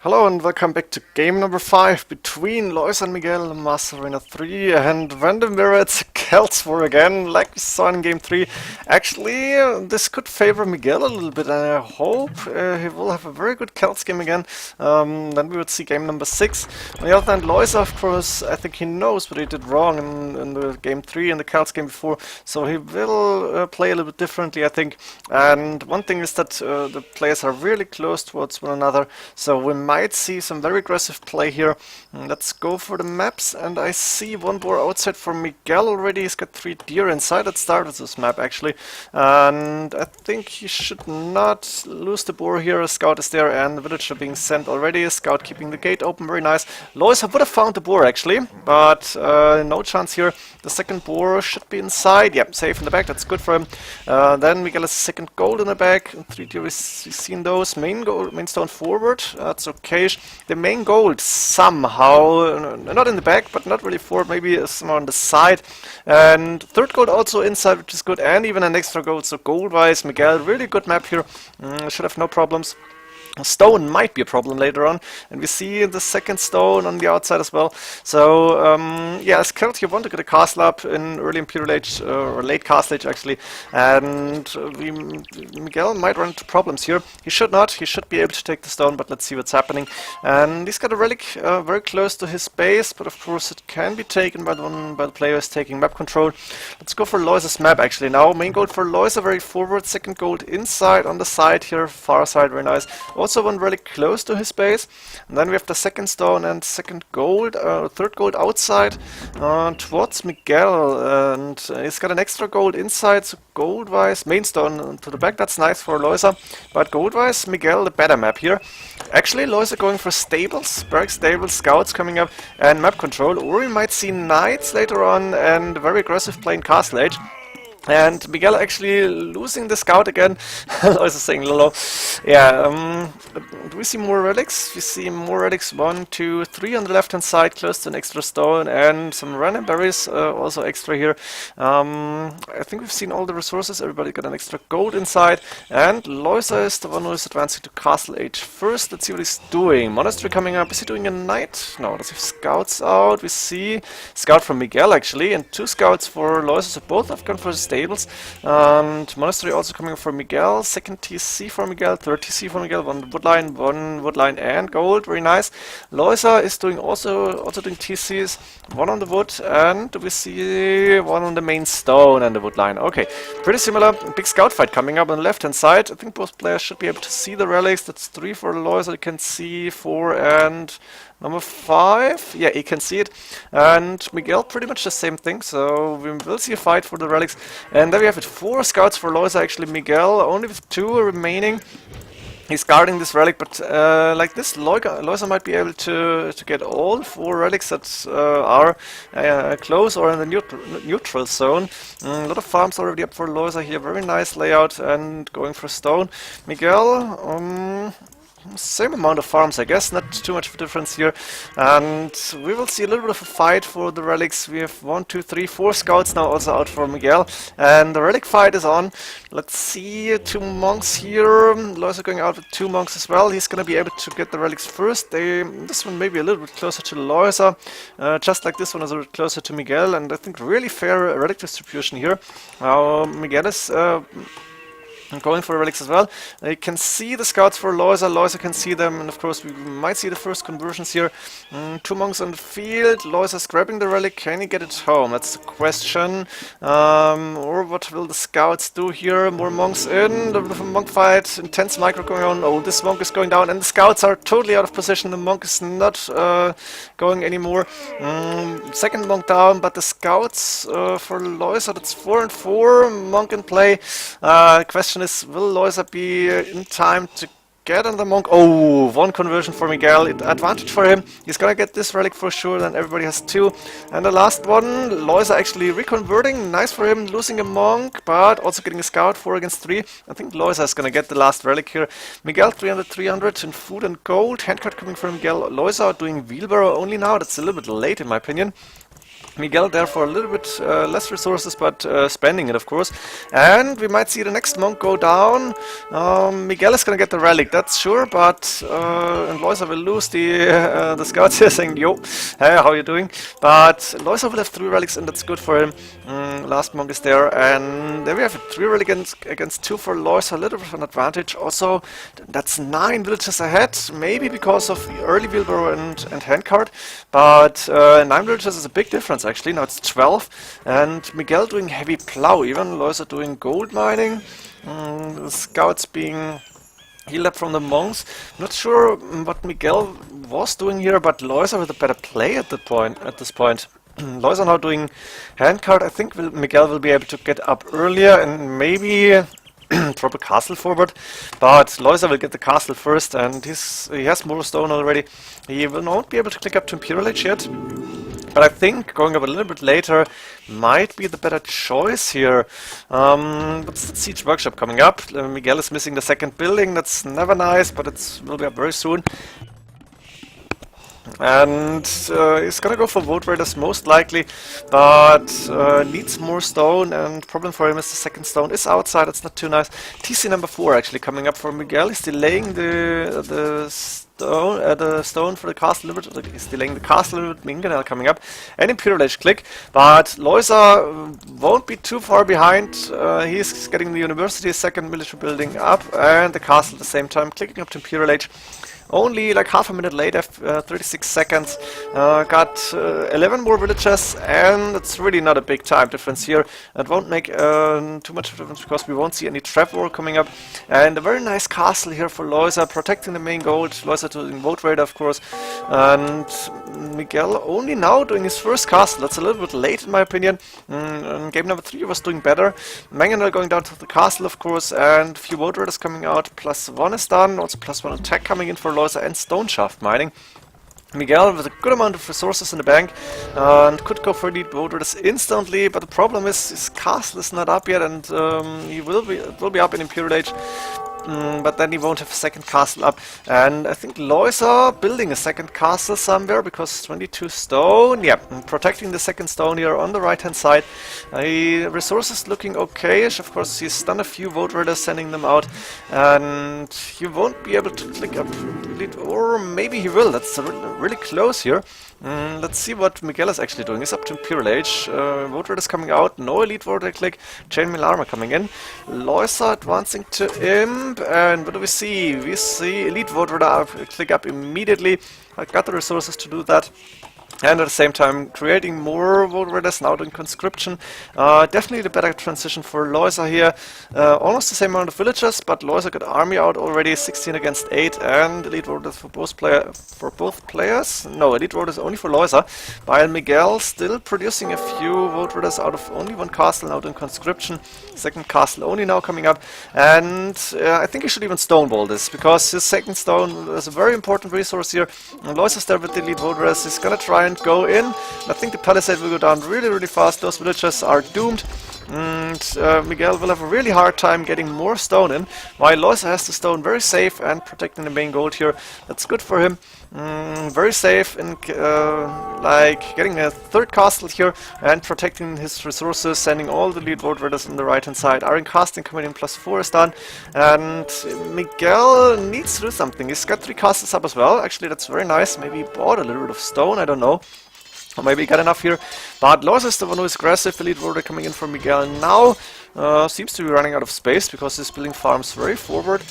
Hello and welcome back to game number 5 between Lojza and Miguel, MoAre3 and Random Mirror. It's a Celts war again, like we saw in game 3. Actually, this could favor Miguel a little bit, and I hope he will have a very good Celts game again. Then we would see game number 6. On the other hand, Lojza, of course, I think he knows what he did wrong in the game 3 and the Celts game before, so he will play a little bit differently, I think. And one thing is that the players are really close towards one another, so we might see some very aggressive play here. Let's go for the maps, and I see one boar outside for Miguel already. He's got 3 deer inside. Let's start with this map actually, and I think he should not lose the boar here. A scout is there and the villager being sent already. A scout keeping the gate open, very nice. Lojza would have found the boar actually, but no chance here. The second boar should be inside. Yep, safe in the back, that's good for him. Then Miguel has a second gold in the back. 3 deer, we've seen those. Main stone forward, that's okay. The main gold somehow, not in the back, but not really forward, maybe somewhere on the side. And third gold also inside, which is good, and even an extra gold. So gold-wise, Miguel, really good map here. Should have no problems. Stone might be a problem later on, and we see the second stone on the outside as well. So yeah, as Celts, you want to get a castle up in early Imperial Age, or late Castle Age actually, and Miguel might run into problems here. He should not, he should be able to take the stone, but let's see what's happening. And he's got a relic very close to his base, but of course it can be taken by the players taking map control. Let's go for Lojza's map actually now. Main gold for Lojza, very forward, second gold inside on the side here, far side, very nice. Also one relic close to his base, and then we have the second stone and second gold, third gold outside towards Miguel, and he's got an extra gold inside, so gold-wise, main stone to the back, that's nice for Lojza, but gold-wise, Miguel the better map here. Actually, Lojza going for stables, barrack stables, scouts coming up, and map control, or we might see knights later on, and very aggressive play in Castle Age. And Miguel actually losing the scout again. Lojza saying Lolo. Yeah, do we see more relics? We see more relics, 1, 2, 3 on the left hand side, close to an extra stone, and some random berries also extra here. I think we've seen all the resources, everybody got an extra gold inside, and Lojza is the one who is advancing to Castle Age first. Let's see what he's doing. Monastery coming up, is he doing a knight? No, does he have scouts out? We see scout from Miguel actually, and 2 scouts for Lojza, so both have gone for stables. And Monastery also coming for Miguel, second TC for Miguel, third TC for Miguel, 1 woodline and gold, very nice. Lojza is doing also doing TCs, 1 on the wood, and we see 1 on the main stone and the woodline. Okay, pretty similar. Big scout fight coming up on the left hand side. I think both players should be able to see the relics. That's 3 for Lojza, you can see 4 and number 5, yeah, he can see it. And Miguel, pretty much the same thing, so we will see a fight for the relics. And there we have it, 4 scouts for Lojza actually. Miguel only with 2 remaining. He's guarding this relic, but like this, Lojza might be able to get all 4 relics that are close or in the neutral zone. A lot of farms already up for Lojza here, very nice layout, and going for stone. Miguel, same amount of farms, I guess, not too much of a difference here. And we will see a little bit of a fight for the relics. We have 1, 2, 3, 4 scouts now also out for Miguel. And the relic fight is on. Let's see, 2 monks here. Lojza going out with 2 monks as well. He's going to be able to get the relics first. This one may be a little bit closer to Lojza, just like this one is a little closer to Miguel. And I think really fair relic distribution here. Now Miguel is going for relics as well. You can see the scouts for Lojza. Lojza can see them, and of course we might see the first conversions here. 2 monks on the field. Lojza's grabbing the relic. Can he get it home? That's the question. Or what will the scouts do here? More monks in. The monk fight. Intense micro going on. Oh, this monk is going down, and the scouts are totally out of position. The monk is not going anymore. Second monk down, but the scouts for Lojza, that's 4 and 4. Monk in play. Question is, will Lojza be in time to get on the monk? Oh, 1 conversion for Miguel, advantage for him. He's gonna get this relic for sure, then everybody has 2. And the last one, Lojza actually reconverting, nice for him, losing a monk, but also getting a scout, 4 against 3. I think Lojza is gonna get the last relic here. Miguel 300 in food and gold, handcart coming from Miguel. Lojza doing wheelbarrow only now, that's a little bit late in my opinion. Miguel there for a little bit less resources, but spending it, of course. And we might see the next monk go down. Miguel is gonna get the relic, that's sure, but and Lojza will lose the scouts here saying, yo, hey, how you doing? But Lojza will have 3 relics, and that's good for him. Last monk is there, and then we have a 3 relic against 2 for Lojza, a little bit of an advantage. Also, that's 9 villages ahead, maybe because of the early wheelbarrow and handcart, but 9 villages is a big difference actually. Now it's 12, and Miguel doing heavy plow, even Lojza doing gold mining. The scouts being healed up from the monks. Not sure what Miguel was doing here, but Lojza with a better play at this point. Lojza now doing handcart. I think Miguel will be able to get up earlier and maybe drop a castle forward, but Lojza will get the castle first, and he has more stone already. He will not be able to click up to Imperial Age yet, but I think going up a little bit later might be the better choice here. What's the siege workshop coming up? Miguel is missing the second building. That's never nice, but it will be up very soon. And he's gonna go for Vote Raiders most likely, but needs more stone, and problem for him is the second stone is outside. It's not too nice. TC number 4 actually coming up for Miguel. He's delaying the stone for the castle a little bit. He's delaying the castle a little bit. Miguel coming up, and Imperial Age click, but Lojza won't be too far behind. He's getting the university second military building up, and the castle at the same time, clicking up to Imperial Age. Only like half a minute later, 36 seconds, got 11 more villages, and it's really not a big time difference here. It won't make too much difference because we won't see any trap war coming up. And a very nice castle here for Lojza, protecting the main gold. Lojza doing Vote Raider, of course, and Miguel only now doing his first castle. That's a little bit late in my opinion. Game number 3 was doing better. Mangonel going down to the castle, of course, and a few Vote Raiders coming out. +1 is done, also +1 attack coming in for Lojza and stone shaft mining. Miguel with a good amount of resources in the bank and could go for lead Vote Raiders instantly, but the problem is his castle is not up yet, and it will be up in Imperial Age. But then he won't have a second castle up, and I think Lojza building a second castle somewhere because 22 stone, yeah, protecting the second stone here on the right hand side. Resources looking okayish. Of course he's done a few Vote Raiders, sending them out, and he won't be able to click up, or maybe he will. That's really close here. Let's see what Miguel is actually doing. He's up to Imperial Age. Vote Raiders coming out. No elite Vote Raider click. Chainmail armor coming in. Lojza advancing to Imp. And what do we see? We see elite Vote Raider click up immediately. I got the resources to do that. And at the same time creating more Vote Raiders, now doing conscription. Definitely the better transition for Lojza here. Almost the same amount of villagers, but Lojza got army out already, 16 against 8, and elite Vote Raiders for both players. No, elite Vote Raiders only for Lojza. While Miguel still producing a few Vote Raiders out of only one castle, now doing conscription. Second castle only now coming up, and I think he should even stonewall this, because his second stone is a very important resource here. And Lojza's there with the elite Vote Raiders. He's gonna try and go in. I think the palisade will go down really fast. Those villagers are doomed, and Miguel will have a really hard time getting more stone in, while Lojza has the stone very safe and protecting the main gold here. That's good for him. Very safe in like getting a third castle here and protecting his resources, sending all the lead Vote Raiders on the right hand side. Iron casting coming in, +4 is done, and Miguel needs to do something. He's got 3 castles up as well. Actually, that's very nice. Maybe he bought a little bit of stone, I don't know. Or maybe he got enough here. But Lojza is the one who is aggressive. Elite Vote Raider coming in for Miguel now. Seems to be running out of space because he's building farms very forward.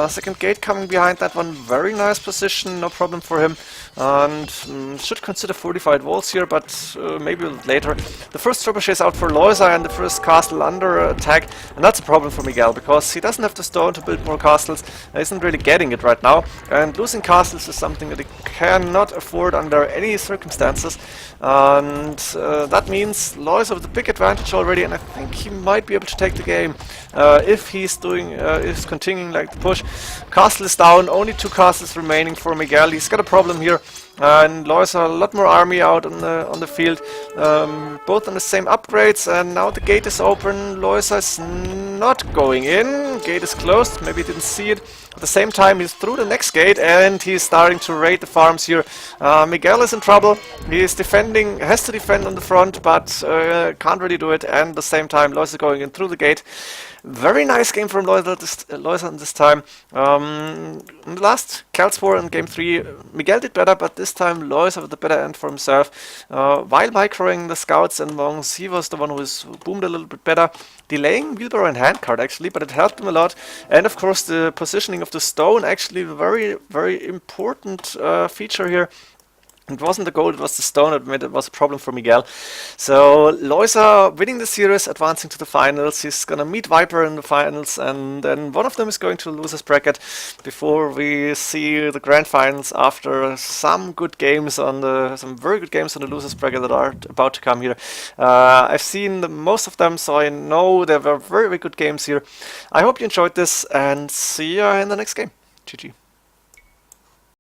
Second gate coming behind that one. Very nice position, no problem for him. And should consider fortified walls here, but maybe a little later. The first trebuchet is out for Lojza and the first castle under attack. And that's a problem for Miguel because he doesn't have the stone to build more castles. He isn't really getting it right now. And losing castles is something that he cannot afford under any circumstances. And that means Lojza with a big advantage already, and I think he might be able to take the game if he's continuing like the push. Castle is down, only 2 castles remaining for Miguel. He's got a problem here, and Lojza a lot more army out on the field, both on the same upgrades, and now the gate is open. Lojza is not going in. Gate is closed. Maybe he didn't see it. At the same time, he's through the next gate and he's starting to raid the farms here. Miguel is in trouble. He's defending, has to defend on the front, but can't really do it. And at the same time, Lojza is going in through the gate. Very nice game from Lojza this time. In the last Celts war in game 3, Miguel did better, but this time Lojza with the better end for himself. While microing the scouts and monks, he was the one who was boomed a little bit better. Delaying wheelbarrow and handcart actually, but it helped him a lot. And of course the positioning of the stone, actually very, very important feature here. It wasn't the gold, it was the stone that made it was a problem for Miguel. So Lojza winning the series, advancing to the finals. He's gonna meet Viper in the finals, and then one of them is going to the losers bracket before we see the grand finals after some good games on the some very good games on the losers bracket that are about to come here. I've seen most of them, so I know there were very, very good games here. I hope you enjoyed this, and see you in the next game. GG.